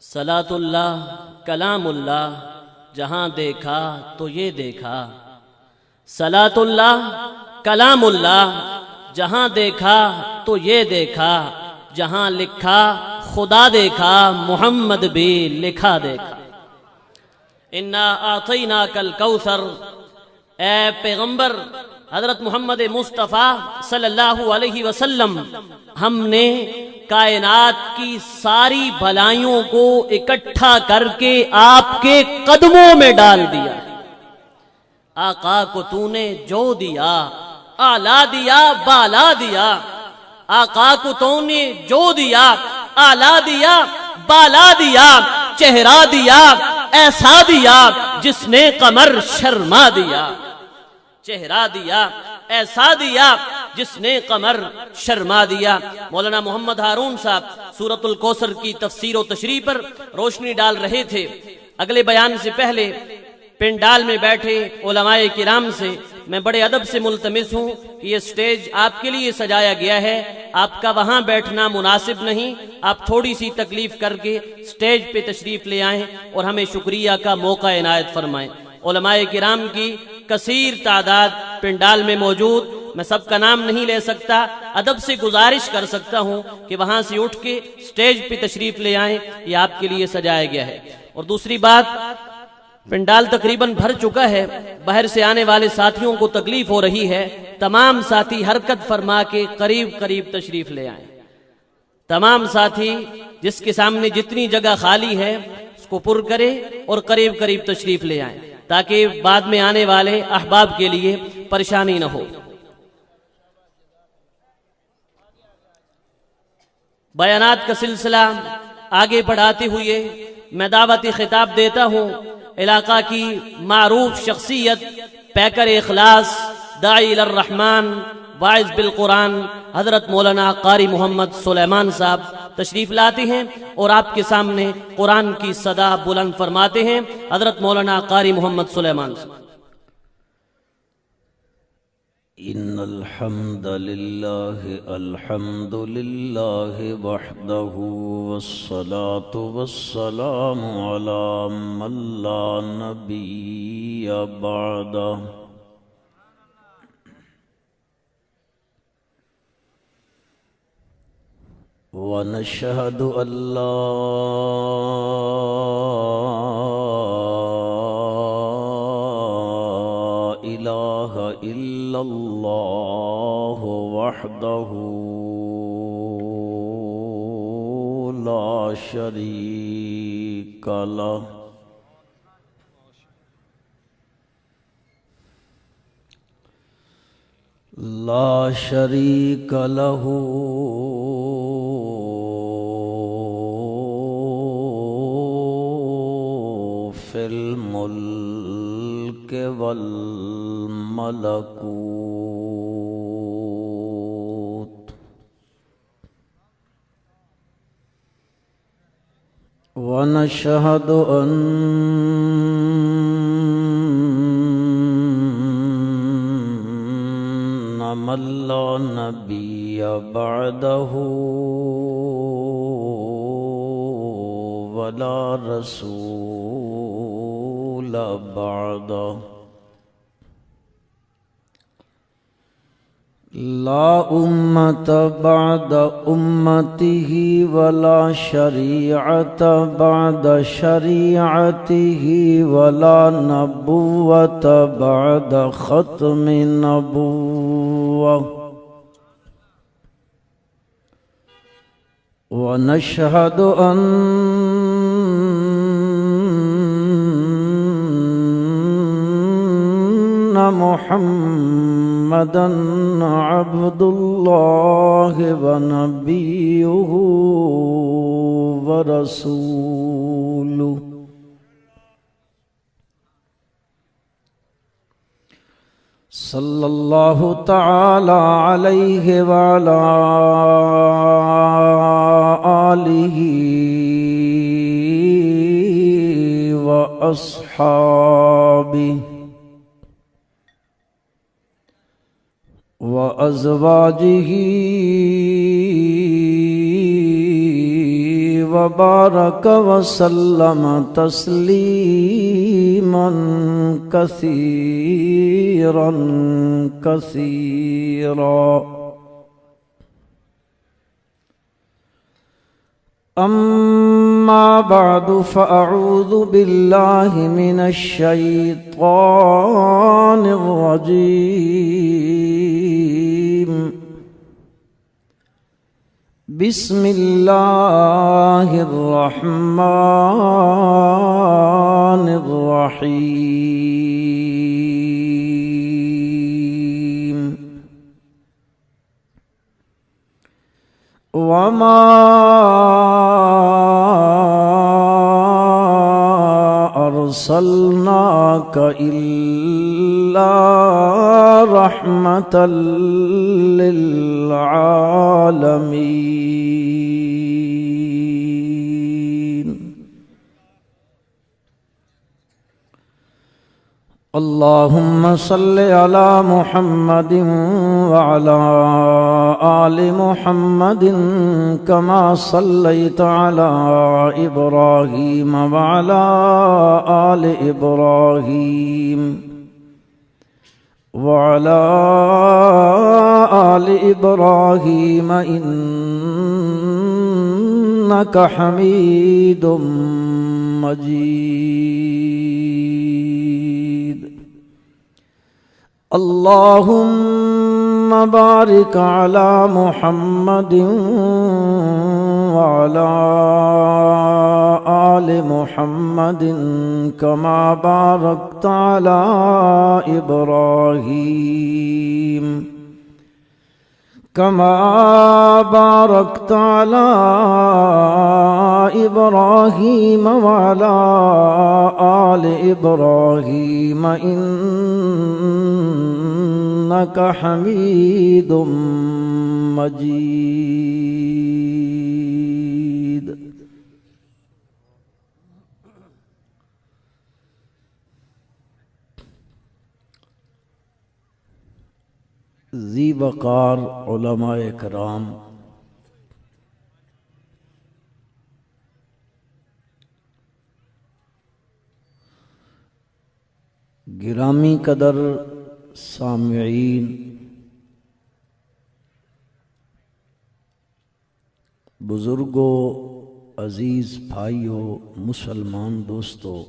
صلاۃ اللہ کلام اللہ جہاں دیکھا تو یہ دیکھا، صلاۃ اللہ کلام اللہ جہاں دیکھا تو یہ دیکھا، جہاں لکھا خدا دیکھا محمد بھی لکھا دیکھا۔ انا اعطیناک الکوثر، اے پیغمبر حضرت محمد مصطفیٰ صلی اللہ علیہ وسلم، ہم نے کائنات کی ساری بھلائیوں کو اکٹھا کر کے آپ کے قدموں میں ڈال دیا۔ آقا کو تو نے جو دیا، اعلیٰ دیا بالا دیا، آقا کو تو نے جو دیا، اعلیٰ دیا بالا دیا، چہرہ دیا ایسا دیا جس نے قمر شرما دیا، چہرہ دیا ایسا دیا جس نے قمر شرما دیا۔ مولانا محمد ہارون صاحب سورۃ الکوثر کی تفسیر و تشریح پر روشنی ڈال رہے تھے۔ اگلے بیان سے پہلے پنڈال میں بیٹھے علماء کرام سے میں بڑے ادب سے ملتمس ہوں کہ یہ سٹیج آپ کے لیے سجایا گیا ہے، آپ کا وہاں بیٹھنا مناسب نہیں، آپ تھوڑی سی تکلیف کر کے سٹیج پہ تشریف لے آئیں اور ہمیں شکریہ کا موقع عنایت فرمائیں۔ علماء کرام کی کثیر تعداد پنڈال میں موجود، میں سب کا نام نہیں لے سکتا، ادب سے گزارش کر سکتا ہوں کہ وہاں سے اٹھ کے سٹیج پہ تشریف لے آئیں، یہ آپ کے لیے سجایا گیا ہے۔ اور دوسری بات، پنڈال تقریباً بھر چکا ہے، باہر سے آنے والے ساتھیوں کو تکلیف ہو رہی ہے، تمام ساتھی حرکت فرما کے قریب قریب تشریف لے آئیں۔ تمام ساتھی جس کے سامنے جتنی جگہ خالی ہے اس کو پر کرے اور قریب قریب تشریف لے آئیں تاکہ بعد میں آنے والے احباب کے لیے پریشانی نہ ہو۔ بیانات کا سلسلہ آگے بڑھاتے ہوئے میں دعوتی خطاب دیتا ہوں علاقہ کی معروف شخصیت، پیکر اخلاص، داعی الرحمن، واعظ بالقرآن حضرت مولانا قاری محمد سلیمان صاحب تشریف لاتے ہیں اور آپ کے سامنے قرآن کی صدا بلند فرماتے ہیں۔ حضرت مولانا قاری محمد سلیمان صاحب۔ ان الحمد للہ وحدہ والصلاة والسلام علی من لا نبی بعدہ۔ ونشهد أن لا إله إلا الله وحده لا شريك له في الملك والملكوت، ونشهد أن من لا نبي بعده ولا رسول بعده، لا أمة بعد أمته ولا شريعة بعد شريعته ولا نبوة بعد ختم نبوة، ونشهد أن محمدًا عبد الله ونبيه ورسوله، صلى الله تعالى عليه وعلى آله وأصحابه وأزواجه وبارك وسلم تسليما كثيرا كثيرا. أما بعد فأعوذ بالله من الشيطان الرجيم. بسم الله الرحمن الرحيم. وما أرسلناك إلا رحمة للعالمين. اللهم صل على محمد وعلى آل محمد كما صليت على إبراهيم وعلى آل إبراهيم وعلى آل إبراهيم إنك حميد مجيد. اللهم بارك على محمد وعلى آل محمد كما باركت على إبراهيم وعلى آل إبراهيم إنك حميد مجيد. ذی وقار علماء کرام، گرامی قدر سامعین، بزرگوں، عزیز بھائیوں، مسلمان دوستو،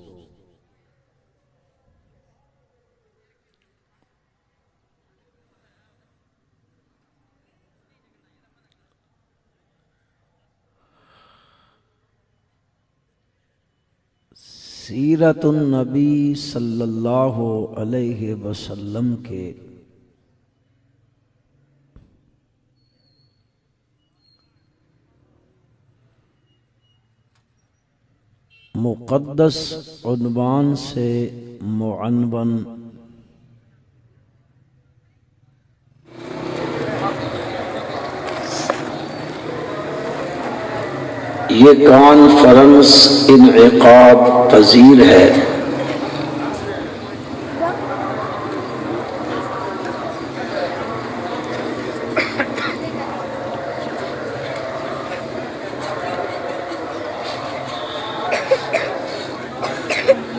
سیرت النبی صلی اللہ علیہ وسلم کے مقدس عنوان سے معنون یہ کانفرنس انعقاد پذیر ہے۔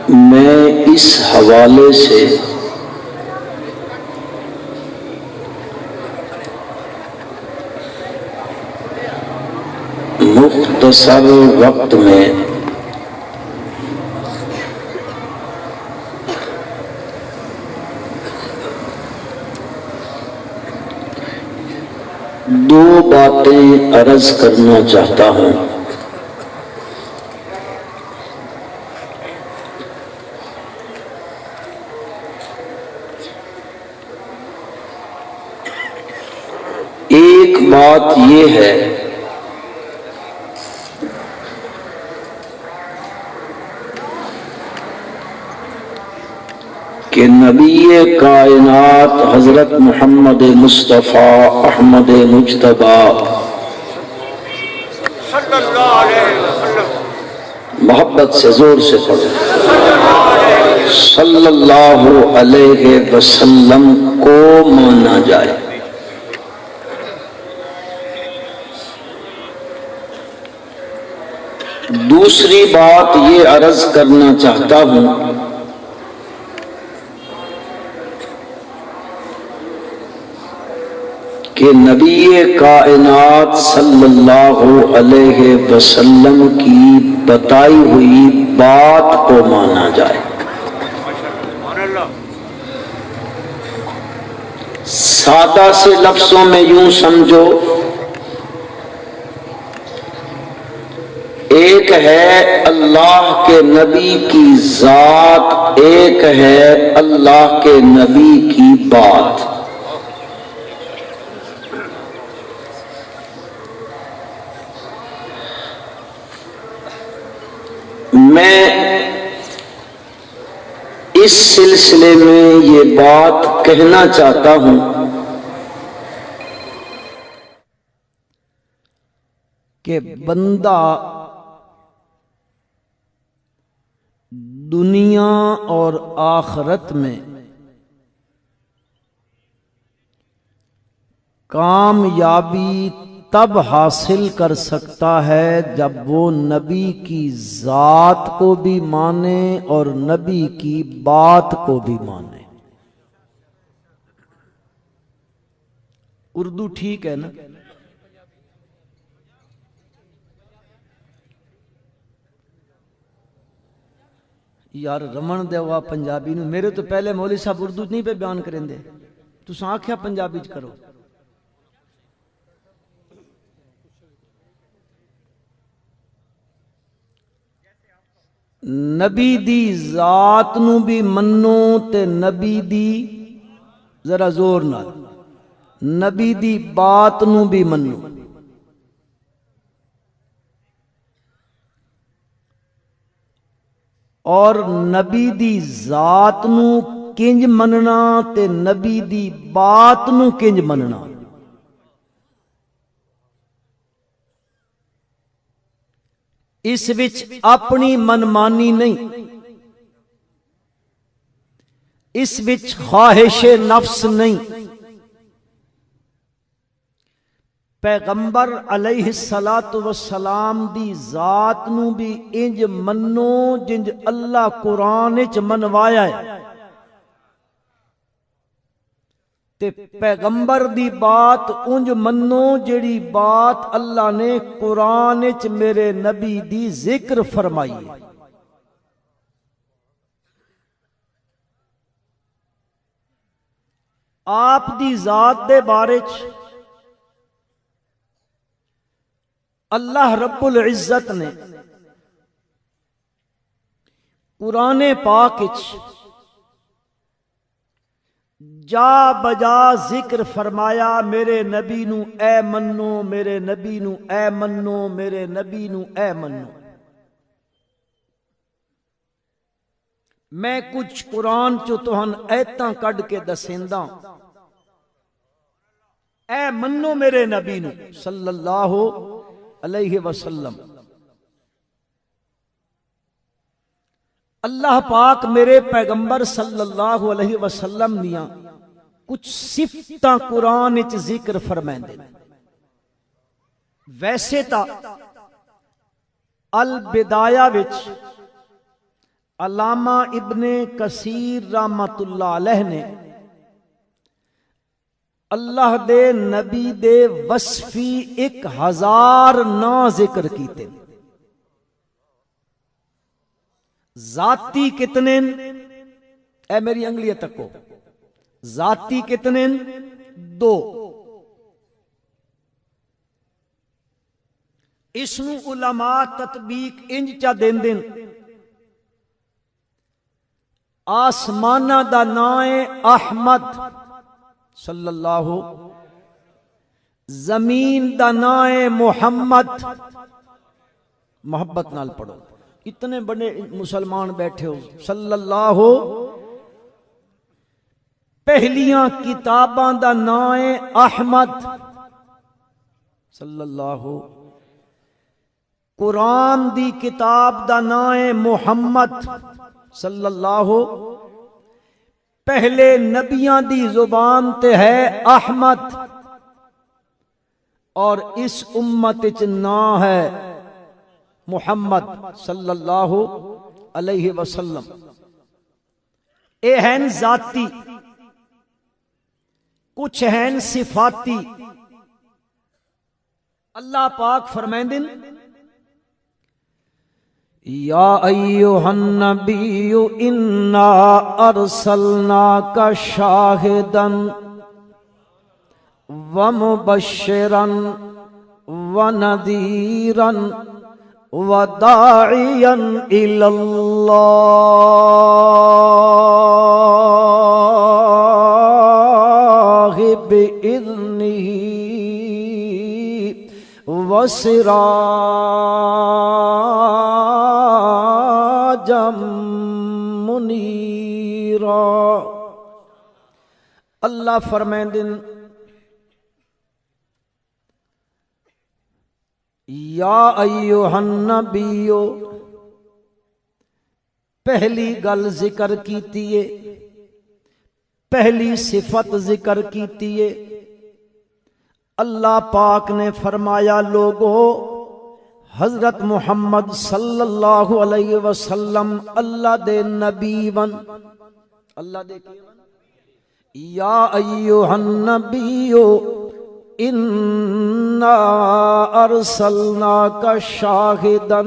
میں اس حوالے سے مختصر وقت میں دو باتیں عرض کرنا چاہتا ہوں۔ ایک بات یہ ہے کہ نبی کائنات حضرت محمد مصطفیٰ احمد مجتبیٰ محبت سے زور سے پڑھو صلی اللہ علیہ وسلم کو مانا جائے۔ دوسری بات یہ عرض کرنا چاہتا ہوں کہ نبی کائنات صلی اللہ علیہ وسلم کی بتائی ہوئی بات کو مانا جائے۔ سادہ سے لفظوں میں یوں سمجھو، ایک ہے اللہ کے نبی کی ذات، ایک ہے اللہ کے نبی کی بات۔ میں اس سلسلے میں یہ بات کہنا چاہتا ہوں کہ بندہ دنیا اور آخرت میں کامیابی تب حاصل کر سکتا ہے جب وہ نبی کی ذات کو بھی مانے اور نبی کی بات کو بھی مانے۔ اردو ٹھیک ہے نا؟ یار رمن دے وا پنجابی نو، میرے تو پہلے مولوی صاحب اردو نہیں پہ بیان کریں دے، تساں آکھیا پنجابی چ کرو۔ نبی دی ذات نو بھی منو تے نبی دی، ذرا زور نال، نبی دی بات نو بھی منو۔ اور نبی دی ذات نو کنج مننا تے نبی دی بات نو کنج مننا۔ اس وچ اپنی منمانی نہیں، اس وچ خواہش نفس نہیں۔ پیغمبر علیہ الصلاۃ والسلام دی ذات نو بھی انج منو جنج اللہ قرآن وچ منوایا ہے، تے پیغمبر دی بات انج منو جیڑی بات اللہ نے قرآن وچ میرے نبی دی ذکر فرمائی ہے۔ آپ دی ذات دے بارے چ اللہ رب العزت نے قرآن پاک وچ جا بجا ذکر فرمایا، میرے نبی نو اے منو، میرے نبی نو اے منو، میرے نبی نو اے منو۔ میں کچھ قرآن چو تہن ایتاں کڈ کے دسیندا، اے منو میرے نبی نو صلی اللہ علیہ وسلم۔ اللہ پاک میرے پیغمبر صلی اللہ علیہ وسلم دیاں کچھ صفتاں قرآن وچ ذکر فرمائندے۔ ویسے تا البدایہ وچ علامہ ابن کثیر رحمۃ اللہ علیہ نے اللہ دے نبی دے وصفی 1000 نا ذکر کیتے۔ ذاتی کتنے؟ اے میری انگلی تکو، ذاتی کتنے؟ 2۔ اس نو علماء تطبیق انج چا دین دین، آسمانہ دا نائے احمد صلی اللہ، زمین دا نائے محمد، محبت نال پڑھو، اتنے بڑے مسلمان بیٹھے ہو، صلی اللہ۔ پہلیاں کتاباں دا نائے احمد صلی اللہ، قرآن دی کتاب دا نائے محمد صلی اللہ۔ پہلے نبیاں دی زبان تے ہے احمد، اور اس امت وچ نا ہے محمد صلی اللہ علیہ وسلم اے ہیں ذاتی، کچھ ہیں صفاتی۔ اللہ پاک فرمائندن یا ایھا النبی انا ارسلناک شاہدا ومبشرا ونذیرا وداعیا الی اللہ بإذنہ وسراجا منیرا۔ اللہ فرمائندن یا ایھا النبی، پہلی گل ذکر کیتی ہے، پہلی صفت ذکر کیتی ہے۔ اللہ پاک نے فرمایا لوگو حضرت محمد صلی اللہ علیہ وسلم اللہ دے نبی ون، اللہ دے کی ون؟ یا ایھا النبی انا ارسلناک شاہدا۔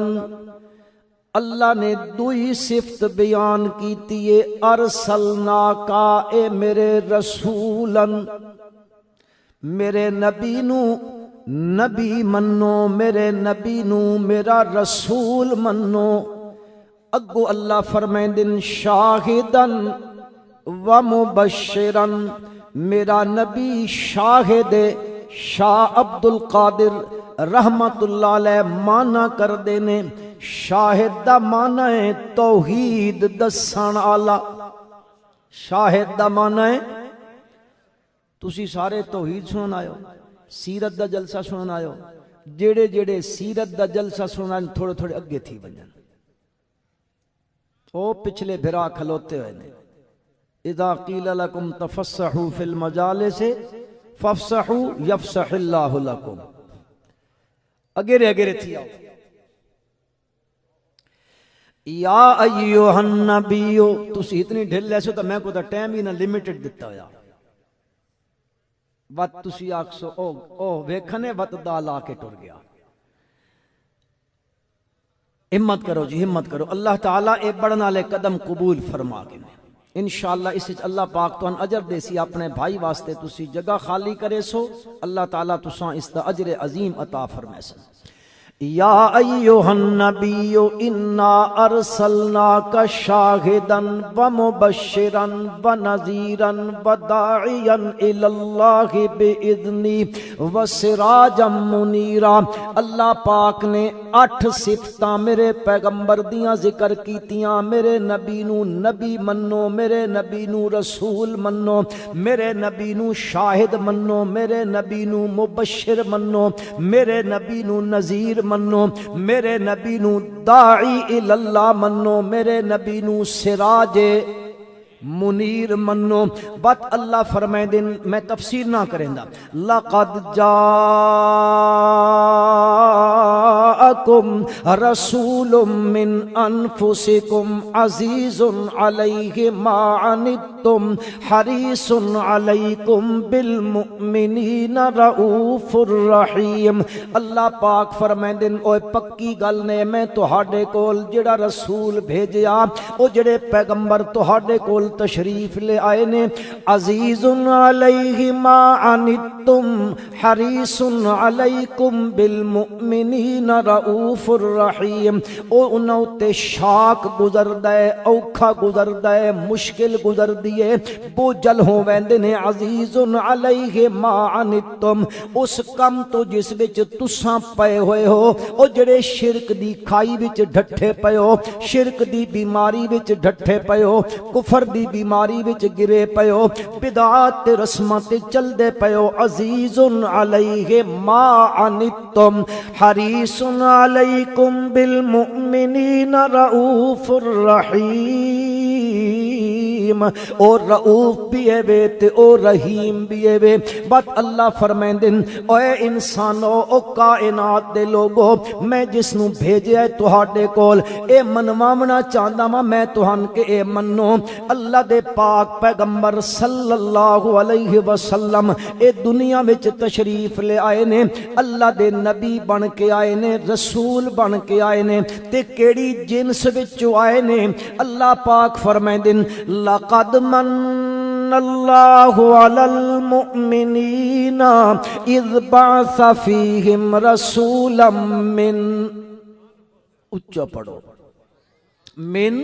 اللہ نے دوئی صفت بیان کیتی ہے، ارسلناک اے میرے رسولا، میرے نبی نو نبی منو، میرے نبی نو میرا رسول منو۔ اگو اللہ فرمائندن شاہدن و مبشرن، میرا نبی شاہد شاہ عبد القادر رحمت اللہ علیہ مانا کر دینے۔ شاہد دا مانا ہے توحید دسن آلا، شاہد دا مانا ہے تسی سارے توحید سنن آئے ہو، سیرت دا جلسہ سنن آئے ہو، جڑے جڑے سیرت دا جلسہ سنن آئے تھوڑے تھوڑے اگے تھی بنجن، او پچھلے بھرا کھلوتے ہوئے نے۔ اذا قیل لکم تفسحوا فی المجالس فافسحوا یفسح اللہ لکم، اگرے اگرے تھی آؤ۔ یا ایھا النبی، تسی اتنی ڈھل لیسو تو میں کو تا ٹائم ہی نہ لیمیٹڈ دیتا ہویا، وقت تسی آکسو او ویکھنے وقت دا لا کے ٹر گیا۔ ہمت کرو جی، ہمت کرو، اللہ تعالیٰ اے بڑھنا لے قدم قبول فرما کے نے انشاءاللہ۔ اس اللہ پاک تو ان اجر دے سی، اپنے بھائی واسطے تسی جگہ خالی کرے سو، اللہ تعالیٰ تساں اس دا اجر عظیم عطا فرمائے سن۔ یا ایھا النبی انا ارسلناک شاہدا ومبشرا ونذیرا وداعیا الی اللہ باذنہ وسراجا منیرا۔ اللہ پاک نے 8 صفتاں میرے پیغمبر دیاں ذکر کیتیاں۔ میرے نبی نو نبی منو، میرے نبی نو رسول منو، میرے نبی نو شاہد منو، میرے نبی نو مبشر منو، میرے نبی نو نذیر منو، میرے نبی نو داعی اللہ منو، میرے نبی نو سراج منیر منو۔ بات اللہ فرمائے دن میں تفسیر نہ کریں دا، لقد جاءکم رسول من انفسکم عزیز علیہ ما عنتم حریص علیکم بالمؤمنین رؤوف الرحیم۔ اللہ پاک فرمائے دن اوے پکی گل نے میں تہاڈے کول جڑا رسول بھیجیا، او جڑے پیغمبر تہاڈے کول تشریف لے آئے نے، عزیز علیہ ما عنتم حریص علیکم بالمؤمنین رؤوف الرحیم۔ او انہوں تے شاک گزر دے، اوکھا گزر دے، مشکل گزر دیے، بوجھل ہو ویندے نے۔ عزیز علیہ ما عنتم، اس کم تو جس وچ تساں پئے ہوئے ہو، او جڑے شرک دی کھائی وچ ڈھٹھے پئے ہو، شرک دی بیماری وچ ڈھٹھے پئے ہو، کفر دی بیماری وچ گرے پئے ہو، بدعات تے رسمات تے چل دے پئے ہو۔ عزیز علیہ ما عنتم حریص علیکم بالمؤمنین رؤوف الرحیم۔ رحیم، او رؤوف بھی ہے وے تے او رحیم بھی ہے وے۔ بات اللہ فرمیندے اے انسانو، او کائنات دے لوگو، میں جس نو بھیجیا ہے تہاڈے کول اے منواونا چاہندا وا میں تہان کے اے منو۔ اللہ دے پاک پیغمبر صلی اللہ علیہ وسلم اے دنیا وچ تشریف لے آئے نے، اللہ دے نبی بن کے آئے نے، رسول بن کے آئے نے، تے کیڑی جنس وچوں آئے نے؟ اللہ پاک فرمائندے لقد من اللہ علی المؤمنین اذ بعث فیہم رسولا من، اچھا پڑھو، من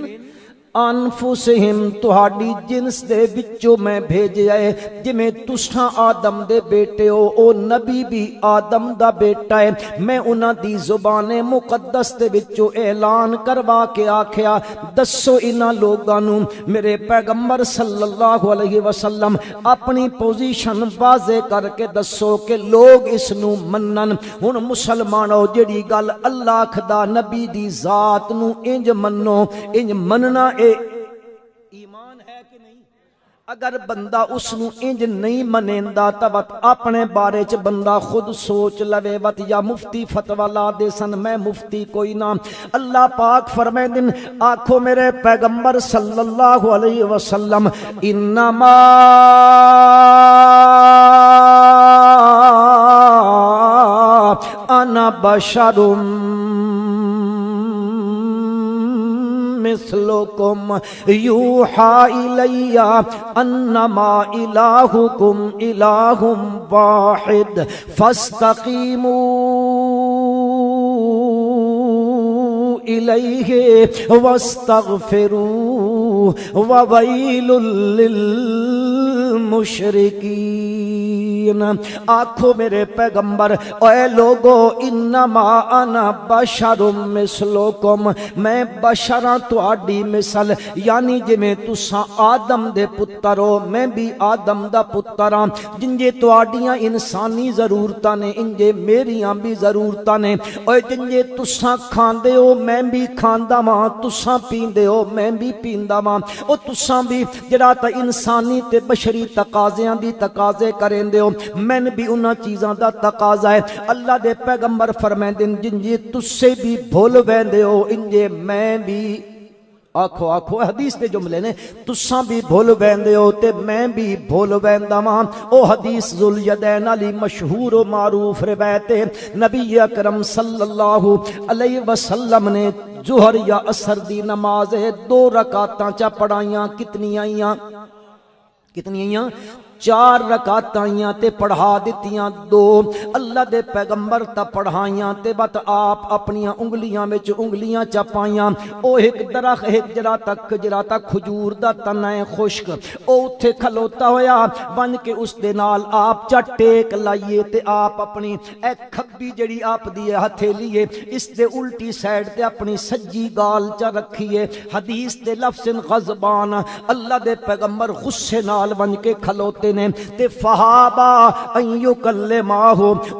انفسہم، تہاڈی جنس دے وچوں میں بھیجیا ہے، جویں تساں آدم دے بیٹے ہو، او نبی بھی آدم دا بیٹا ہے۔ میں انہاں دی زبان مقدس دے وچوں اعلان کروا کے آکھیا دسو انہاں لوگاں نوں میرے پیغمبر صلی اللہ علیہ وسلم اپنی پوزیشن واضح کر کے دسو کہ لوگ اس نوں منن۔ ہن مسلمانو جڑی گل اللہ خدا نبی دی ذات نوں انج منو، انج مننا اے ایمان ہے کہ نہیں؟ اگر بندہ اس نو انج نہیں منیندا تا وت اپنے بارے چ بندہ خود سوچ لوے وت یا مفتی فتوا لا دے سن، میں مفتی کوئی نہ۔ اللہ پاک فرمائندے آکھو میرے پیغمبر صلی اللہ علیہ وسلم انما انا بشر مثلکم یوحی الی انما الہکم الہ واحد فاستقیموا الیہ واستغفروہ وویل للمشرکین۔ آکھو میرے پیغمبر اے لوگو انما انا بشر مثلکم، میں بشراں تہاڈی مثل، یعنی جویں تساں آدم دے پتر ہو میں بھی آدم دا پتر ہاں، جنجے تہاڈیاں انسانی ضرورتاں نے انجے میریاں بھی ضرورتاں نے، اے جنجے تساں کھاندے ہو میں بھی کھاندا واں، تساں پیندے ہو میں بھی پیندا واں، او تساں بھی جڑا تا انسانی تے بشری تقاضیاں دی تقاضے کریندے ہو میں بھی انہاں چیزاں دا تقاضا ہے۔ اللہ دے پیغمبر فرمائندے جنجے تسے بھی بھول ویندے ہو انجے میں بھی، آکھو آکھو حدیث دے جملے نے، تساں بھی بھول ویندے ہو تے میں بھی بھول ویندا واں۔ او حدیث ذوالیدین علی مشہور و معروف روایت ہے، نبی اکرم صلی اللہ علیہ وسلم نے ظہر یا عصر دی نماز 2 رکعتاں چا پڑھائیاں، کتنی آئیاں؟ 4 رکعتاں تے پڑھا دتیاں 2۔ اللہ دے پیغمبر تا پڑھائیاں تے بات آپ اپنیاں انگلیاں وچ انگلیاں چپائیاں۔ او ایک درخت ایک جرا تک کھجور دا تن ہے خشک، او اتھے کھلوتا ہویا بن کے اس دے نال آپ چا ٹیک لائیے تے آپ اپنی اے کھبی جڑی آپ دی ہتھیلی ہے اس دے الٹی سائڈ تے اپنی سجی گال چا رکھیے۔ حدیث دے لفظ غضبان، اللہ دے پیغمبر غصے نال بن کے کھلوتے نے تے فہابا ان یکلمہ،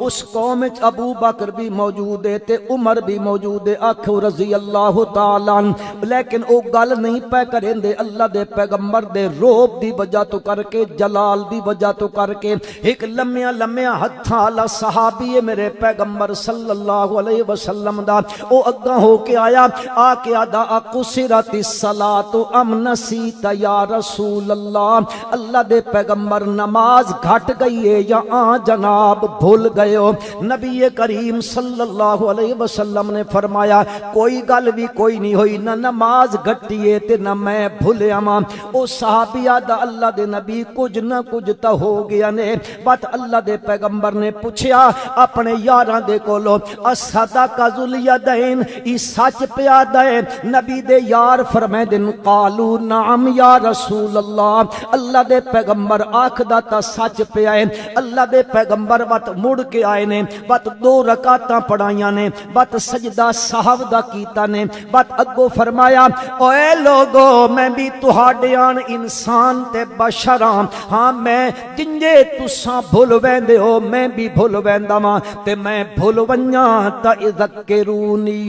اس قوم وچ ابو بکر بھی موجود ہے تے عمر بھی موجود ہے، آکھو رضی اللہ تعالی عنہ، لیکن او گل نہیں پے کریندے اللہ دے پیغمبر دے روب دی وجہ تو کر کے، جلال دی وجہ تو کر کے۔ ایک لمیا ہتھاں والا صحابی ہے میرے پیغمبر صلی اللہ علیہ وسلم دا، او اگاں ہو کے آیا، آ کے آدا اقصرت الصلاۃ ام نسیت یا رسول اللہ، اللہ دے پیغمبر نماز گھٹ گئی ہے یا جناب بھول گئے ہو؟ نبی کریم صلی اللہ علیہ وسلم نے فرمایا کوئی گل بھی کوئی نہیں ہوئی، نہ نماز گھٹی ہے تے نہ میں بھولیا ماں۔ او صحابی آدھا اللہ دے نبی کچھ نہ کچھ تا ہو گیا نے، بات اللہ دے پیغمبر نے پوچھیا اپنے یاراں دے کولو اصدق ذوالیدین، ای سچ پیا دے؟ نبی دے یار فرمائے دن قالو نعم یا رسول اللہ، اللہ دے پیغمبر آکھدا تا سچ پیا ہے۔ اللہ دے پیغمبر وقت مڑ کے آئے نے، وقت 2 رکعتاں پڑھائیاں نے، وقت سجدہ سہو دا کیتا نے، وقت اگو فرمایا اوے لوگو میں بھی تہاڈیاں انسان تے بشراں، ہاں میں جنجے تساں بھول ویندے ہو میں بھی بھول ویندا واں تے میں بھول ونجاں تا ذکرونی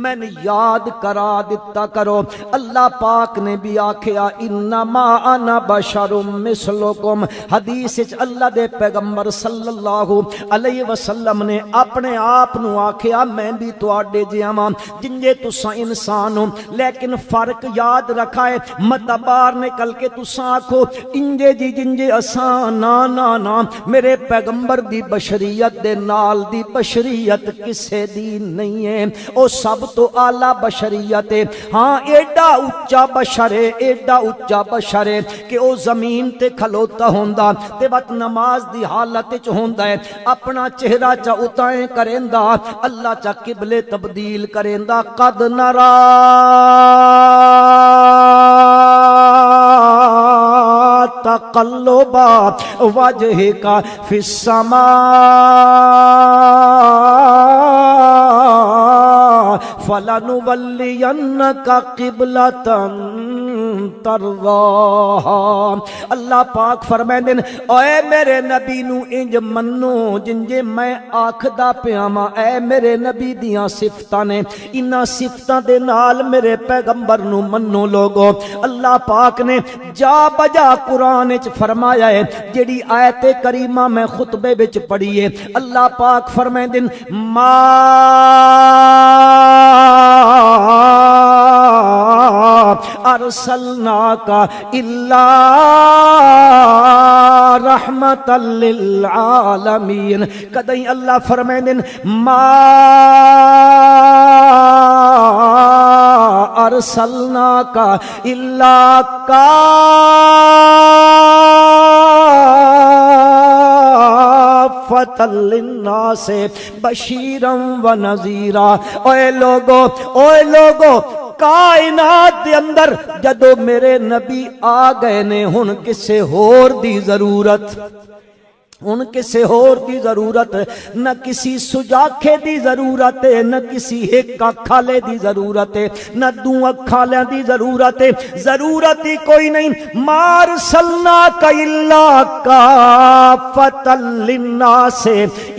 میں یاد کرا دیتا کرو۔ اللہ پاک نے بھی آکھیا انما انا بشر مثلکم، حدیث وچ اللہ دے پیغمبر صلی اللہ علیہ وسلم نے اپنے آپ نو آکھیا میں بھی تواڈے جیاں واں جنجے تساں انسان ہو، لیکن فرق یاد رکھا ہے مت باہر نکل کے تساں آکھو انجے جی جنجے اساں، نا نا نا، میرے پیغمبر دی بشریت دے نال دی بشریت کسے دی نہیں ہے، او سب تو اعلی بشریت ہے۔ ہاں ایڈا اچا بشر ہے، ایڈا اچا بشر ہے کہ او زمین تے کھلوتا ہوندا تے وقت نماز دی حالت وچ ہوندا ہے، اپنا چہرہ چا اتائیں کریندا، اللہ چا قبلے تبدیل کریندا۔ قد نرا تقلب وجهك في السماء فلنولينك قبلة ترضاها۔ اللہ پاک فرمائیں اے میرے نبی نو انج منو جنجے میں آکھدا پیاواں، اے میرے نبی دیاں صفتاں نے، انہاں صفتاں دے نال میرے پیغمبر نو منو لوگو۔ اللہ پاک نے جا بجا قرآن وچ فرمایا ہے، جڑی آیت کریمہ میں خطبے وچ پڑھی ہے، اللہ پاک فرمائیں ما ارسلناک الا رحمتا للعالمین۔ کدیں اللہ فرمائیں ما ارسلناک الا کافۃ للناس بشیرا ونذیرا۔ اوے لوگو کائنات دے اندر جدو میرے نبی آ گئے نے، ہن کسے ہور دی ضرورت، ان کسے ہور دی ضرورت، نہ کسی سجاکھے دی ضرورت ہے، نہ کسی ایک اکھالے دی ضرورت ہے، نہ دو اکھالیاں دی ضرورت ہے، ضرورت ہی کوئی نہیں۔ مار سلناک الا کافۃ للناس۔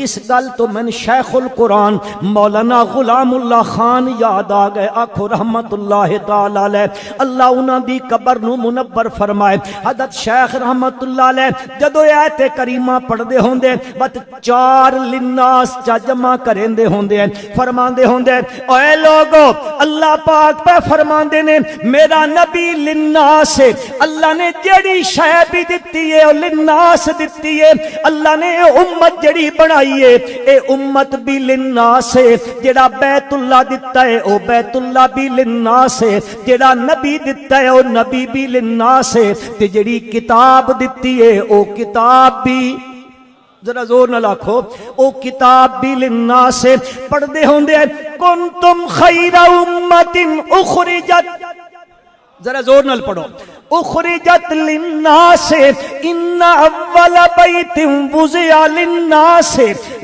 اس گل تو من شیخ القرآن مولانا غلام اللہ خان یاد آ گئے، آکھو رحمت اللہ تعالی علیہ، اللہ انہاں دی قبر نو منور فرمائے۔ حضرت شیخ رحمت اللہ علیہ جدو آیت کریمہ پڑھ دے ہوندے بات چار لناس چا جمع کریں دے ہوندے، فرمان دے ہوندے اے لوگو اللہ پاک پہ فرمان دے نے میرا نبی لناس ہے، اللہ نے جڑی شے بھی دتی ہے لناس دتی ہے، اللہ نے امت جڑی بنائی ہے اے امت بھی لناس ہے، جڑا بیت اللہ دتا ہے او بیت اللہ بھی لناس ہے، جڑا نبی دتا ہے او نبی بھی لناس ہے، تے جڑی کتاب دتی ہے او کتاب بھی، ذرا زور نہ لاکھو، او کتاب بھی للناس ہے۔ پڑھ دے ہوندے کنتم خیر امت اخرجت، ذرا زور نہ پڑھو، اخرجت للناس ان اول بیت وضع للناس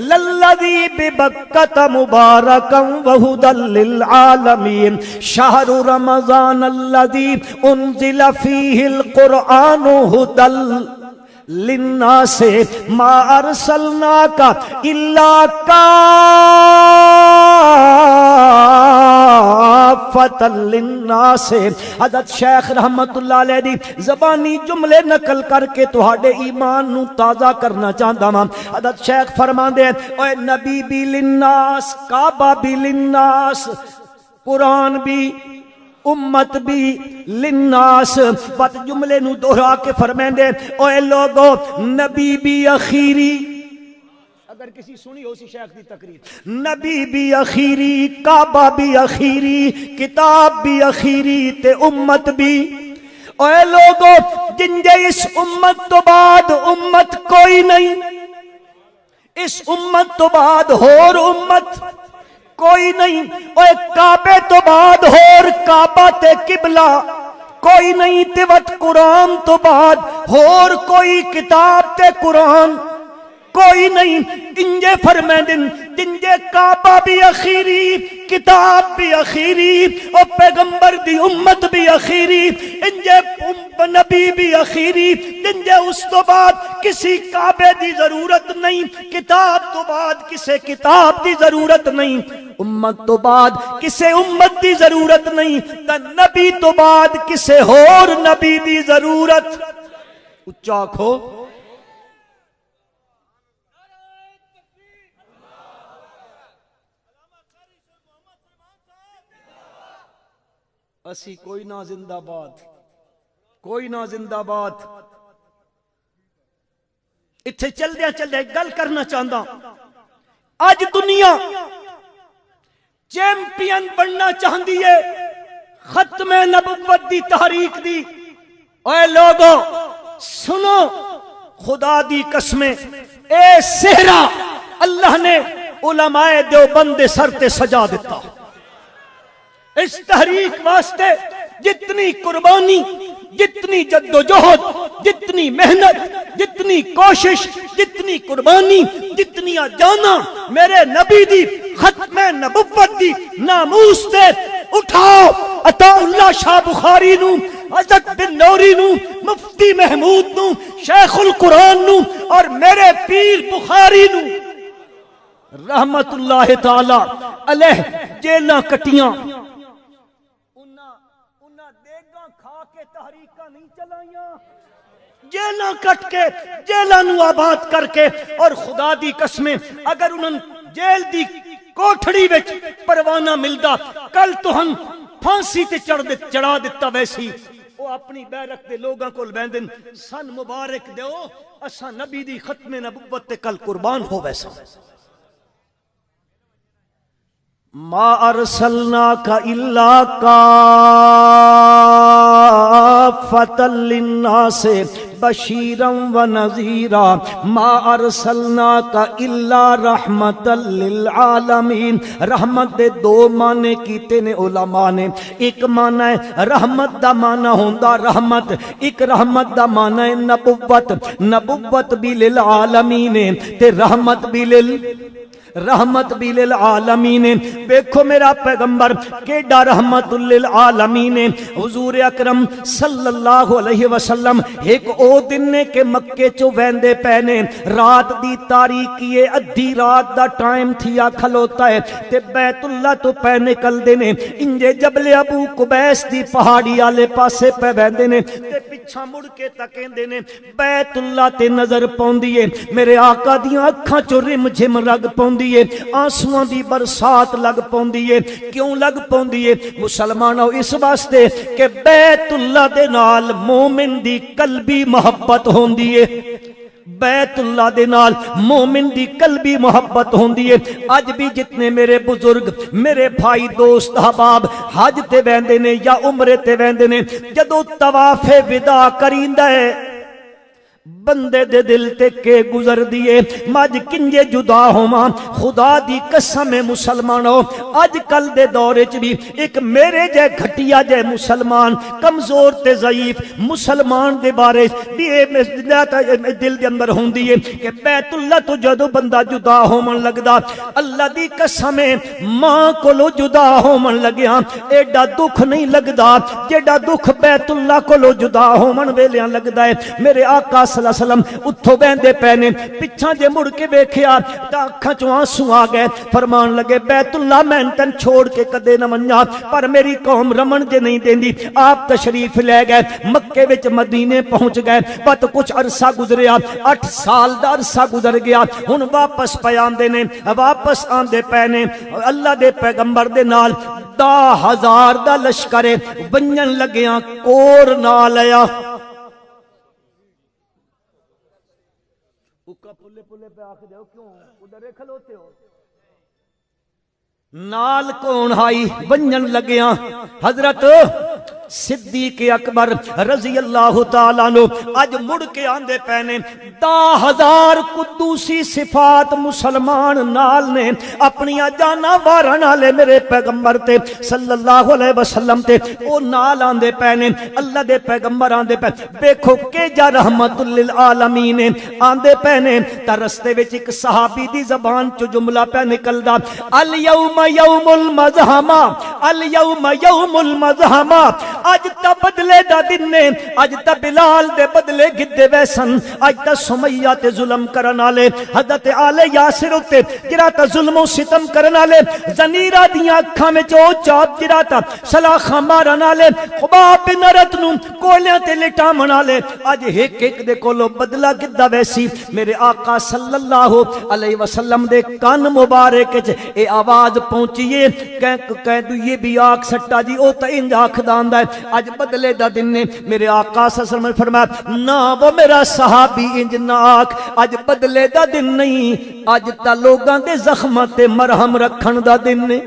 للذی ببکۃ مبارکا وہدی للعالمین شہر رمضان الذی انزل فیہ القرآن ہدی للناس ما ارسلناک الا کافۃ للناس۔ حضرت شیخ رحمت اللہ علیہ دی زبانی جملے نقل کر کے تہاڈے ایمان نو تازہ کرنا چاہتا ہاں۔ حضرت شیخ فرماندے اے نبی بھی للناس، کعبہ بھی للناس، قرآن بھی، امت بھی للناس، بات جملے نو دوہرا کے فرمائیں دے اے لوگو نبی بھی اخیری، اگر کسی سنی ہو سی شیخ دی تقریر، نبی بھی اخیری، کعبہ بھی اخیری، کتاب بھی اخیری تے امت بھی۔ اے لوگو جنجے اس امت تو بعد امت کوئی نہیں، اس امت تو بعد ہور امت کوئی نہیں، اوے کعبے تو بعد ہور کعبہ تے قبلہ کوئی نہیں، تے وقت قرآن تو بعد ہور کوئی کتاب تے قرآن کوئی نہیں۔ انجے فرمائیں جنجے کعبہ بھی اخیری، کتاب بھی اخیری، اور پیغمبر دی امت بھی اخیری، انجے نبی بھی اخیری، جنجے اس تو بعد کسی کعبے دی ضرورت نہیں، کتاب تو بعد کسے کتاب دی ضرورت نہیں، امت تو بعد کسے امت دی ضرورت نہیں، تے نبی تو بعد کسے اور نبی دی ضرورت۔ اچھا کھو اسی کوئی نہ زندہ باد، کوئی نہ زندہ باد۔ اتھے چل دیا گل کرنا چاہتا، آج دنیا چیمپئن بننا چاہتی ہے ختم نبوت دی تحریک دی۔ اے لوگوں سنو، خدا دی قسمیں اے صحرا اللہ نے علماء دیوبند دے سر تے سجا دیتا۔ اس تحریک واسطے جتنی قربانی، جتنی جدوجہد، جتنی محنت، جتنی کوشش، جتنی قربانی، جتنی جانا میرے نبی دی ختم نبوت دی ناموس تے اٹھاؤ۔ عطا اللہ شاہ بخاری نو، حضرت بن نوری نو، مفتی محمود نو، شیخ القرآن نو، اور میرے پیر بخاری نو رحمت اللہ تعالی علیہ جیلاں کٹیاں، جیلاں کٹ کے، جیلاں نو آباد کر کے، اور خدا دی قسمیں اگر انہوں جیل دی کوٹھڑی وچ پروانہ ملدا کل تو ہم پھانسی تے چڑھا دیتا ویسی۔ وہ اپنی بیرک دے لوگاں کو لبیندن سن مبارک دیو، اساں نبی دی ختم نبوت تے کل قربان ہو ویسا۔ ما ارسلناک الا کافۃ للناس بشیرا ونذیرا ما ارسلناک الا رحمۃ للعالمین۔ رحمت دے دو معنی کیتے نے علماء نے، ایک معنی ہے رحمت دا معنی ہوندا رحمت، ایک رحمت دا معنی ہے نبوت، نبوت بھی للعالمین تے رحمت بھی للعالمین۔ دیکھو میرا پیغمبر کیڈا رحمت للعالمین، حضور اکرم صلی اللہ علیہ وسلم ایک او دن نے کہ مکے چو ویندے پینے، رات دی تاریکی ہے، ادھی رات دا ٹائم تھیا کھلوتا ہے تے بیت اللہ تو پہ نکل دینے، انجے جبل ابو قبیس دی پہاڑی آلے پاسے پہ ویندے نے تے پچھا مڑ کے تکیں دینے، بیت اللہ تے نظر پوندیے، میرے آقا دیاں اکھاں چو رم جھم رگ پوندی، آنسواں دی برسات لگ پوندی ہے۔ کیوں لگ پوندی ہے مسلمانوں؟ اس واسطے کہ بیت اللہ دے نال مومن دی قلبی محبت ہوندی ہے، بیت اللہ دے نال مومن دی قلبی محبت ہوندی ہے۔ اج بھی جتنے میرے بزرگ، میرے بھائی، دوست، احباب حج تے ویندے نے یا عمرے تے ویندے نے، جدوں طواف وداع کریندا ہے بندے دے دل تے کے گزر دیے مج کنجے جدا ہوواں۔ خدا دی قسم مسلمانوں، اج کل دے دور وچ بھی ایک میرے جے گھٹیا جے مسلمان، کمزور تے ضعیف مسلمان دے بارے بھی دل دے اندر ہوندی ہے کہ بیت اللہ تو جدوں بندہ جدا ہون لگدا، اللہ دی قسم ماں کولو جدا ہون لگیا ایڈا دکھ نہیں لگدا جیڑا دکھ بیت اللہ کولو جدا ہون ویلیاں لگدا ہے۔ میرے آقا صلی اللہ علیہ وسلم اتھوں بیندے پینے، پچھاں جے مڑ کے ویکھیا تا اکھاں چوں آنسو آ گئے، فرمان لگے بیت اللہ میں تن چھوڑ کے کدے نہ منجا، پر میری قوم رمن جے نہیں دیندی۔ آپ تشریف لے گئے، مکے وچ مدینے پہنچ گئے، بت کچھ عرصہ گزریا، 8 سال دا عرصہ گزر گیا، ہن واپس پے آندے نے، واپس آندے پینے، اللہ دے پیغمبر دے نال 10,000 دا لشکر بنن لگیاں، کور نال آیا۔ پلے پلے پہ آکھ دیو کیوں ادھر کھلوتے ہو؟ نال کون آئی؟ بنجن لگیاں حضرت صدیق اکبر رضی اللہ تعالیٰ عنہ اج مڑ کے آندے پینے 10,000 قدوسی صفات مسلمان نال نے اپنی جانا وارن والے میرے پیغمبر تے صلی اللہ علیہ وسلم تے او نال آندے پینے اللہ دے پیغمبر آندے پے دیکھو کہ جا رحمت للعالمین آندے پینے تا رستے وچ ایک صحابی دی زبان چ جملہ پہ نکلدا الیوم یوم المزحمہ الیوم یوم المزحمہ اج تا بدلے دا دن نے اج تا بلال دے بدلے گدے ویسن اج تا سمیہ تے ظلم کرن والے حضرت آل یاسر تے جڑا تا ظلم و ستم کرن والے زنیرہ دیاں اکھاں وچ او چاپ جڑا تا سلاخاں مارن والے خباب بن ارت نو کولیاں تے لٹامن والے اج ایک ایک دے کولو بدلہ گدا ویسی میرے آقا صلی اللہ علیہ وسلم دے کان مبارک وچ اے آواز پہنچیے کہہ دو یہ بھی آنکھ سٹا جی او تا انج آنکھ داندا ہے اج بدلے دا دن نے میرے آقا صلی اللہ علیہ وسلم نے فرمایا نا وہ میرا صحابی انج نہ آنکھ اج بدلے دا دن نہیں اج تا لوگاں دے زخماں تے مرہم رکھن دا دن نے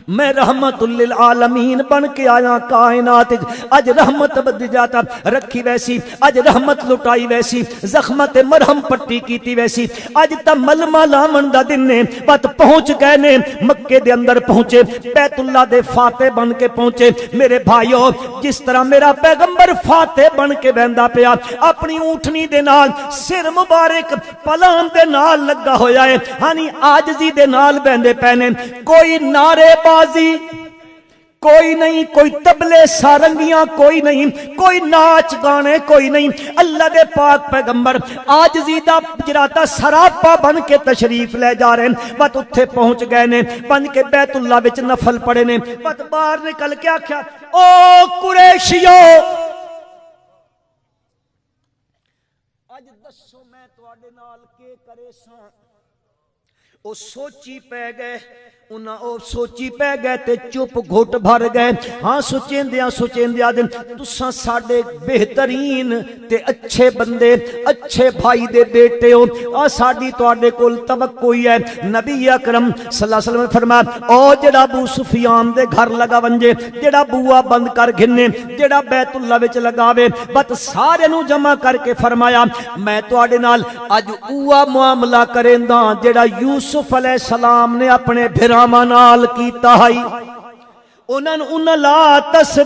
میں رحمت للعالمین بن کے آیا کائنات اج رحمت بد جاتا رکھی ویسی اج رحمت لٹائی ویسی زخمت مرہم پٹی کیتی ویسی اج تا ملمہ لامن دا دن نے بات پہنچ گئے نے مکے دے اندر پہنچے بیت اللہ دے فاتح بن کے پہنچے میرے بھائیو جس طرح میرا پیغمبر فاتح بن کے بہندا پیا اپنی اونٹنی دے نال سر مبارک پلان دے نال لگا ہویا ہے ہانی عاجزی دے نال بہندے پینے کوئی نعرے بازی کوئی نہیں کوئی تبلے سارنگیاں کوئی نہیں کوئی ناچ گانے کوئی نہیں اللہ دے پاک پیغمبر عاجزی دا جراتا سراپا بن کے تشریف لے جا رہے ہیں بات اتھے پہنچ گئے نے بن کے بیت اللہ وچ نفل پڑے نے بات باہر نکل کے آکھیا او قریشیو اج دسو میں تواڈے نال کے کرے ساں او سوچی پہ گئے انہاں او سوچی پہ گئے تے چپ گھٹ بھر گئے ہاں سوچیندیاں دن تساں ساڈے بہترین تے اچھے بندے اچھے بھائی دے بیٹے ہو آ ساڈی تواڈے کول توقع ہی ہے نبی اکرم صلی اللہ علیہ وسلم نے فرمایا او جڑا ابو سفیان دے گھر لگا ونجے جڑا بوا بند کر گھنے جڑا بیت اللہ وچ لگاوے بت سارے نو جمع کر کے فرمایا میں تواڈے نال اج اوہ معاملہ کریندا جڑا یوسف علیہ السلام نے اپنے نال کیتا ہے انہاں لا تسریبا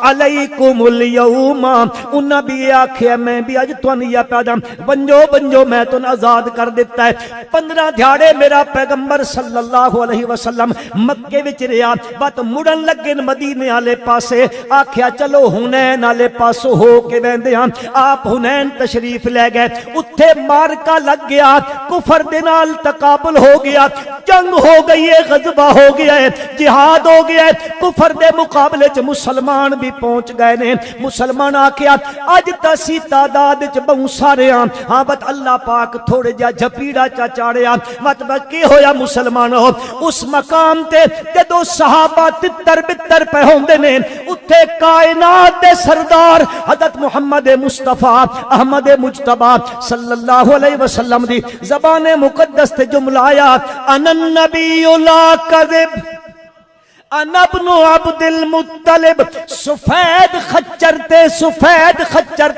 علیکم اليوم انہاں بھی آکھیا میں بھی اج تانوں یا پیدا بنجو میں تانوں آزاد کر دیتا ہے 15 دھیاڑے میرا پیغمبر صلی اللہ علیہ وسلم مکے وچ رہیا بات مڑن لگے مدینے والے پاسے آکھیا چلو حنین والے پاسوں ہو کے ویندے ہاں آپ حنین تشریف لے گئے اتھے مارکا لگ گیا کفر دے نال تقابل ہو گیا جنگ ہو گئی ہے غزوہ ہو گیا ہے جہاد ہو گیا ہے کفر دے مقابلے چ مسلمان بھی پہنچ گئے نے مسلمان آکھیا اج تسی تعداد چ بہت سارے ہاں بت اللہ پاک تھوڑے جا جھپیڑا چا چاڑیا مطلب کی ہویا مسلمانوں اس مقام تے جدو صحابہ تتر بتر پہ ہوندے نے اتھے کائنات دے سردار حضرت محمد مصطفیٰ احمد مجتبی صلی اللہ علیہ وسلم دی زبان مقدس تے جملہ آیا ان النبی لا کذب انا ابن عبد المطلب سفید خچر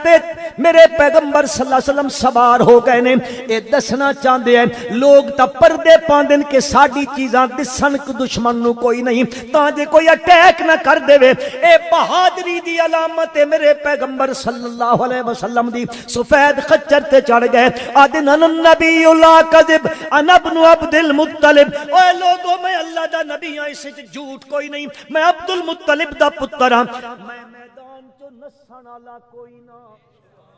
تے میرے پیغمبر صلی اللہ علیہ وسلم سوار ہو گئے نے اے دسنا چاہتے ہیں لوگ تا پردے پاندن کے ساڑی چیزاں دسن کو دشمن نو کوئی نہیں تاں جے کوئی اٹیک نہ کر دے وے اے بہادری دی علامت ہے میرے پیغمبر صلی اللہ علیہ وسلم دی سفید خچر تے چڑھ گئے آدن النبی لا کذب انا ابن عبد المطلب اے لوگوں میں اللہ دا نبی ہاں اسے جھوٹ کوئی نہیں میں عبد المطلب دا پتر ہاں میں میدان چو نسن والا کوئی نہ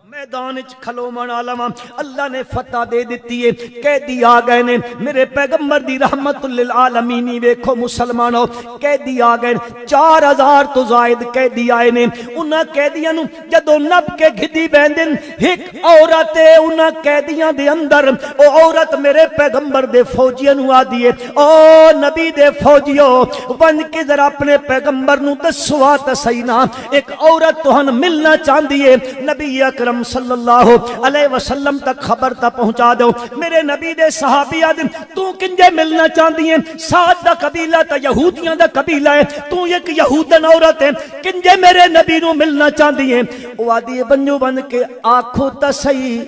میدان اچ کھلومن والا اللہ نے فتح دے دیتی ہے قیدی آ گئے نے میرے پیغمبر دی رحمت للعالمین ویکھو مسلمانوں قیدی آ گئے 4000 تو زائد قیدی آئے نے انہاں قیدیاں نو جدوں نب کے گھدی بیندن ایک عورت انہاں قیدیاں دے اندر او عورت میرے پیغمبر دے فوجیاں نو آدی ہے او نبی دے فوجیو بن کے ذرا اپنے پیغمبر نو دسوا تے صحیح نا ایک عورت تہن ملنا چاہندی ہے نبی اکرم اعظم صلی اللہ علیہ وسلم تک خبر تا پہنچا دو. میرے نبی دے صحابی آدم تو کنجے ملنا چاہتی ہیں؟ سعد دا قبیلہ تا یہودیاں دا قبیلہ ہے, تو ایک یہودن عورت ہے, کنجے میرے نبی نو ملنا چاہتی ہیں؟ وہ آدھی بنجو بن کے آنکھوں تا صحیح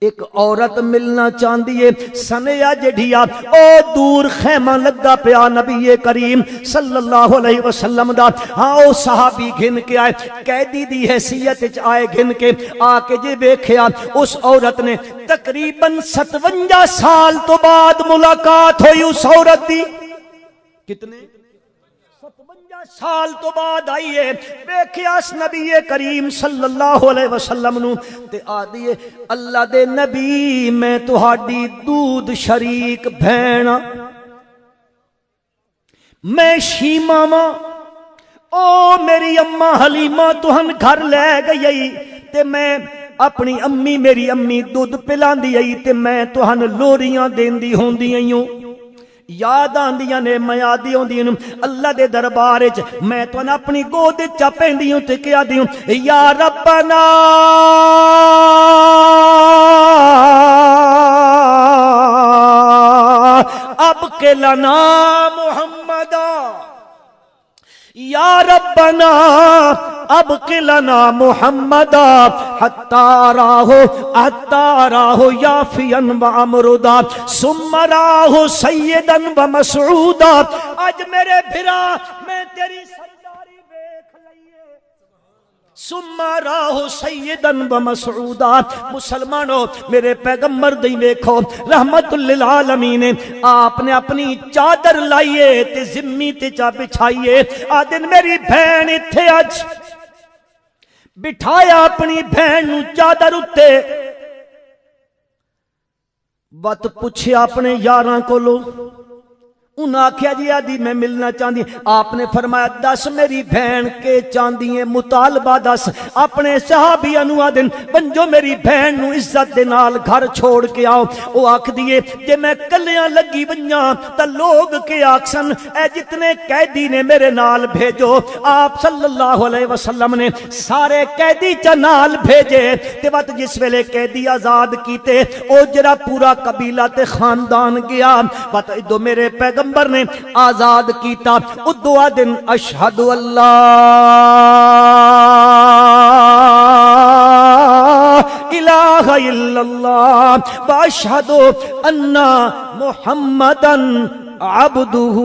ایک عورت ملنا چاندی ہے. سنیا جڑیا او دور خیمہ لگا پیا نبی کریم صلی اللہ علیہ وسلم دا. ہاں او صحابی گھن کے آئے, قیدی دی حیثیت وچ آئے, گھن کے آ کے جے ویکھیا اس عورت نے تقریباً 57 سال تو بعد ملاقات ہوئی اس عورت دی. کتنے 57 سال تو بعد آئی ہے. ویکھیا اس نبی کریم صلی اللہ علیہ وسلم نو تے آدھی اللہ دے نبی میں تہاڈی دودھ شریک بہن, میں شیما وا, او میری اماں حلیمہ تہن گھر لے گئی تے میں اپنی امی میری امی دودھ پلاندی آئی تے میں تہن لوریاں دیندی ہوندی آئیوں. یاد آندیاں نے میں آدھی ہوندی ہوں اللہ دے دربار وچ میں تو اپنی گود چا پیندی ہوں تے کیا دی ہوں یا ربنا ابقِ لنا محمدا, یا ربنا ابقِ لنا محمدا حتی راہو یافیاً و امردا ثم راہو سیداً و مسعودا. آج میرے بھرا میں تیری سرداری بیکھ لئیے, ثم راہو سیداً و مسعودا. مسلمانوں میرے پیغمبر دی ویکھو رحمت للعالمین, آپ نے اپنی چادر لائیے تے زمی تے چا بچھائیے. آدن میری بہن اتھے اج بٹھایا اپنی بہن نو چادر اتے, بات پوچھے اپنے یاراں کو لو, انہاں آکھیا جی آدھی میں ملنا چاہتی. آپ نے فرمایا دس میری بہن کے چاندی ہیں مطالبہ دس. اپنے صحابی انو آدن بنجو میری بہن نو عزت دے نال گھر چھوڑ کے آؤ. وہ آکھ دیئے کہ میں کلیاں لگی ونیاں تا لوگ کے آکسن اے جتنے قیدی نے میرے نال بھیجو. آپ صلی اللہ علیہ وسلم نے سارے قیدی چا نال بھیجے تے وقت جس ویلے قیدی آزاد کیتے او جرا پورا قبیلہ تے خاندان گیا. وقت ادو میرے پیغمبر نے آزاد کیتا. ادعا دن اشہد اللہ الہ الا اللہ و اشہد ان محمدن عبدہ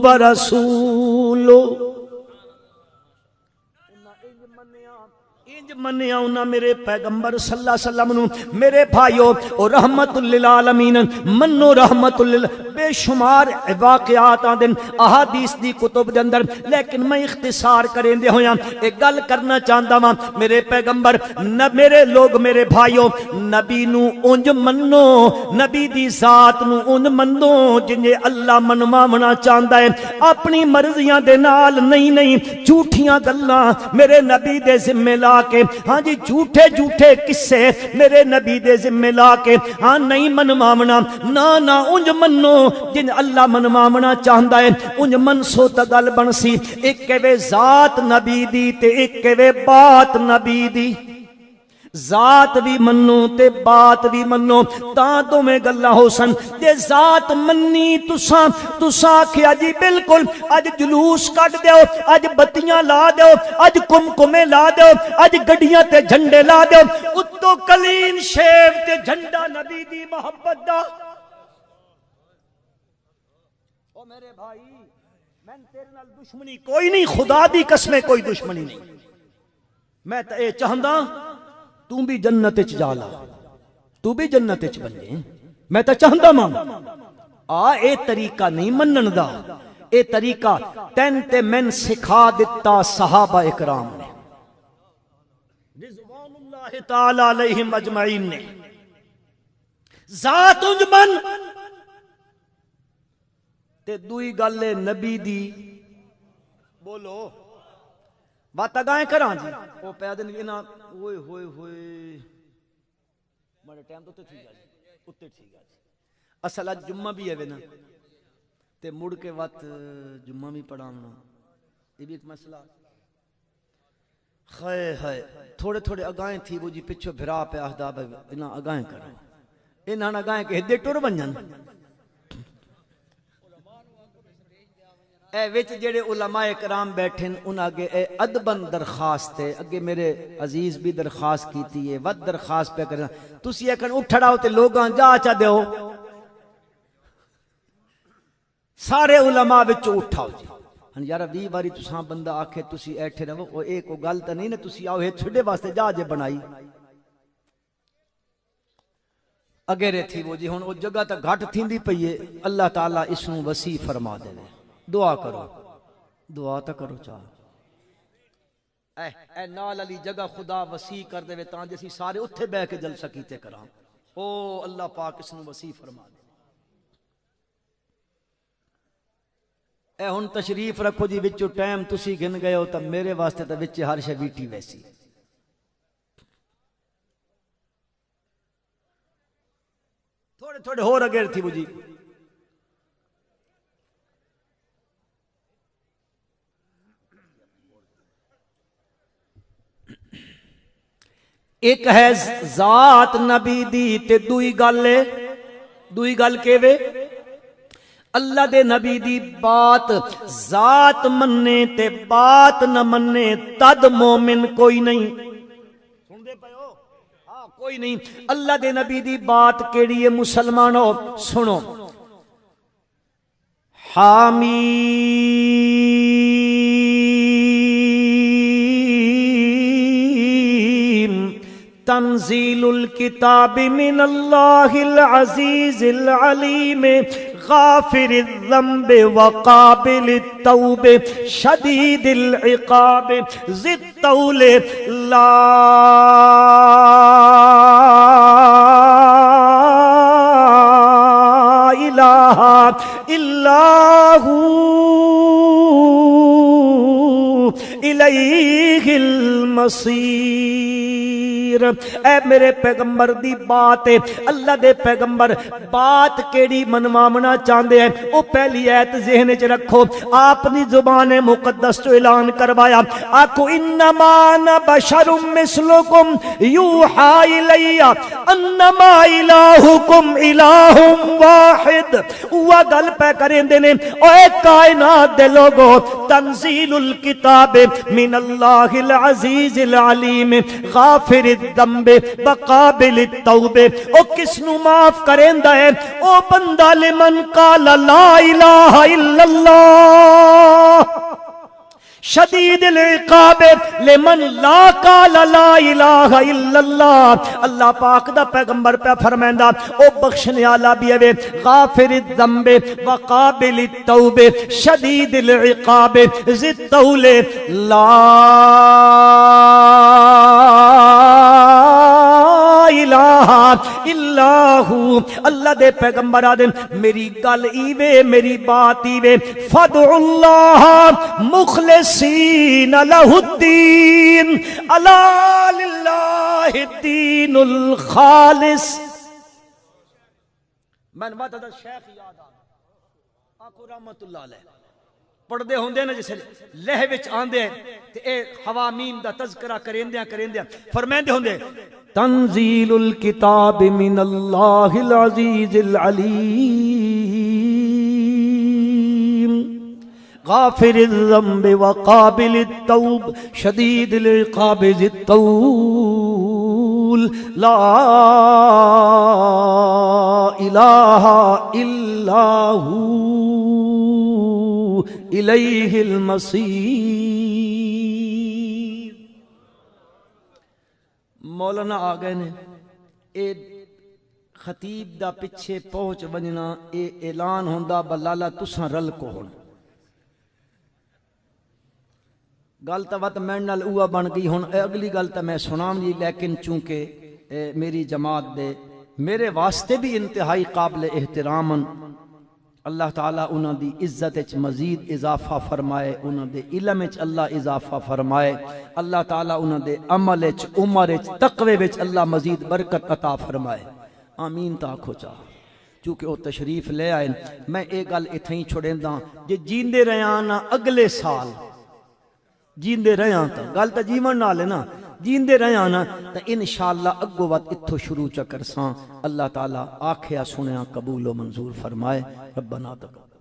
و رسولہ. منیا انہاں میرے پیغمبر صلی اللہ علیہ وسلم نو. میرے بھائیو اور رحمت للعالمین منو رحمت لل بے شمار واقعات آدن احادیث دی کتب دے اندر, لیکن میں اختصار کریں دے ہویاں ایک گل کرنا چاہتا ہاں. میرے پیغمبر میرے لوگ میرے بھائیو نبی نو اونج منو, نبی دی ذات نو اونج منو جنہیں اللہ منواونا چاہتا ہے اپنی مرضیاں دے نال. نہیں جھوٹیاں گلاں میرے نبی دے ذمہ لا کے, ہاں جی جھوٹے جھوٹے قصے میرے نبی دے ذمہ لا کے ہاں نہیں منواونا. نا انج منو جن اللہ منواونا چاہتا ہے انج منسو تا گل بنسی. ایک وے ذات نبی دی تے ایک وے بات نبی دی. ذات بھی منو تے بات بھی منو تاں تو میں گلہ ہو سن. تے ذات منی تساں کیا جی بالکل اج جلوس کٹ دیو, اج بتیاں لا دیو, اج کمکمے لا دیو, اج گڈیاں تے جھنڈے لا دیو, اتو کلین شیو تے جھنڈا نبی دی محبت دا. او میرے بھائی میں تیرے نال دشمنی کوئی نہیں, خدا دی قسمیں کوئی دشمنی نہیں. میں تے اے چاہندا تو بھی جنت وچ جالا, تو بھی جنت وچ بنے. میں تے چاہندا ماں اے طریقہ نہیں منن دا, اے طریقہ تین تے من سکھا دیتا صحابہ اکرام نے رضوان اللہ تعالی علیہم اجمعین نے. ذات انج من تے دوئی گل نبی دی بولو بات گائیں کراں جی. او پیا دن انہاں اوئے ہوئے ہوئے بڑے ٹائم تو تھی گا جی اتے تھی گا جی. اصل اج جمعہ بھی ہے نا تے مڑ کے وقت جمعہ بھی پڑھاونا, یہ بھی ایک مسئلہ. خے ہے تھوڑے تھوڑے اگائیں تھی وہ جی پچھو بھرا پہ احداب انہاں اگائیں کرو انہاں اگائیں کہ ہدے ٹر بنجن اے وچ جڑے علماء کرام بیٹھن ان آگے اے ادبن درخواست ہے اگے میرے عزیز بھی درخواست کیتی ہے ود درخواست پہ کرنا تسی ایکن اٹھڑاؤ تے لوگاں جا چا دیو سارے علماء وچوں اٹھاؤ جی ہن یار 20 باری تساں بندہ آکھے تسی ایٹھے رہو او ایک او گل تے نہیں نا تسی آؤ ہے چھڈے واسطے جا جے بنائی اگے رہ تھی وہ جی ہن او جگہ تے گھٹ تھیندی پئی ہے اللہ تعالی اس نو وسیع فرما دے دعا کرو دعا تا کرو چاہ اے نال علی جگہ خدا وسیع کر دے تاں جے اسی سارے اوتھے بیٹھ کے جلسہ کیتے کراں او اللہ پاک اس نو وسیع فرما دے اے ہن تشریف رکھو جی وچوں ٹائم تسی گن گئے ہو تا میرے واسطے تا وچ ہر شے ویٹی ویسی تھوڑے تھوڑے ہور اگے تھی وہ جی ایک ہے ذات نبی دی تے دوئی گل کیوے اللہ دے نبی دی بات ذات مننے تے بات نہ مننے تد مومن کوئی نہیں سن دے پئے ہو ہاں کوئی نہیں اللہ دے نبی دی بات کیڑی ہے مسلمانوں سنو تنزیل الکتاب من اللہ العزیز العلیم غافر الذنب وقابل التوب شدید العقاب ذی الطول لا الہ الا ہو الیہ المصیر اے میرے پیغمبر دی بات ہے اللہ دے پیغمبر بات کیڑی منواونا چاہندے ہیں او پہلی ایت ذہن وچ رکھو آپ نے زبان مقدس تو اعلان کروایا آکو انما انا بشر مثلکم یوحی الی انما الہکم الہ واحد وہ گل پہ کریندے نے اے کائنات دے لوگو تنزیل الکتاب من اللہ العزیز العلیم غافر الذنب وقابل التوب او کس نو معاف کریندا ہے او بندہ لمن قال لا الہ الا اللہ شدید العقاب لمن لا قال لا الہ الا اللہ اللہ پاک دا پیغمبر پہ فرمائندا او بخشنے والا بھی ہے غافر الذنب وقابل التوب شدید العقاب ذی الطول لا الہ الا ہو اللہ دے پیغمبر آدم میری گل ایوے میری بات ایوے فدعوا اللہ مخلصین لہ الدین الا للہ الدین الخالص من بات دا شیخ یاد آکو رحمت اللہ علیہ پڑھدے ہوندے نا جسے لہ وچ آندے تے اے حوامیم دا تذکرہ کریندیاں فرمیندے ہوندے تنزیل الکتاب من اللہ العزیز العلیم غافر الذنب وقابل التوب شدید العقاب ذی الطول لا الہ الا ہو الیہ المصیر مولانا آ گئے نے اے خطیب دا پچھے پہنچ ونجنا اے اعلان ہوندا بلالا تساں رل کو ہون گل تا وقت میں نال اوہ بن گئی ہون اگلی گل تا میں سنام جی لیکن چونکہ میری جماعت دے میرے واسطے بھی انتہائی قابل احترامن اللہ تعالیٰ انہاں دی عزت اچ مزید اضافہ فرمائے انہاں دے علم اچ اللہ اضافہ فرمائے اللہ تعالیٰ انہاں دے عمل اچ عمر اچ تقوی اچ اللہ مزید برکت عطا فرمائے آمین تاکھو چاہ چونکہ وہ تشریف لے آئے میں ایک گل اتھیں چھوڑیں دا جے جیندے رہانا اگلے سال جیندے رہاں تا گل تا جیون نال ہے نا، جیندے رہاں نا تا انشاءاللہ اگو وقت اتھو شروع چکر ساں۔ اللہ تعالیٰ آکھیا سنیا قبول و منظور فرمائے۔ ربنا تقبل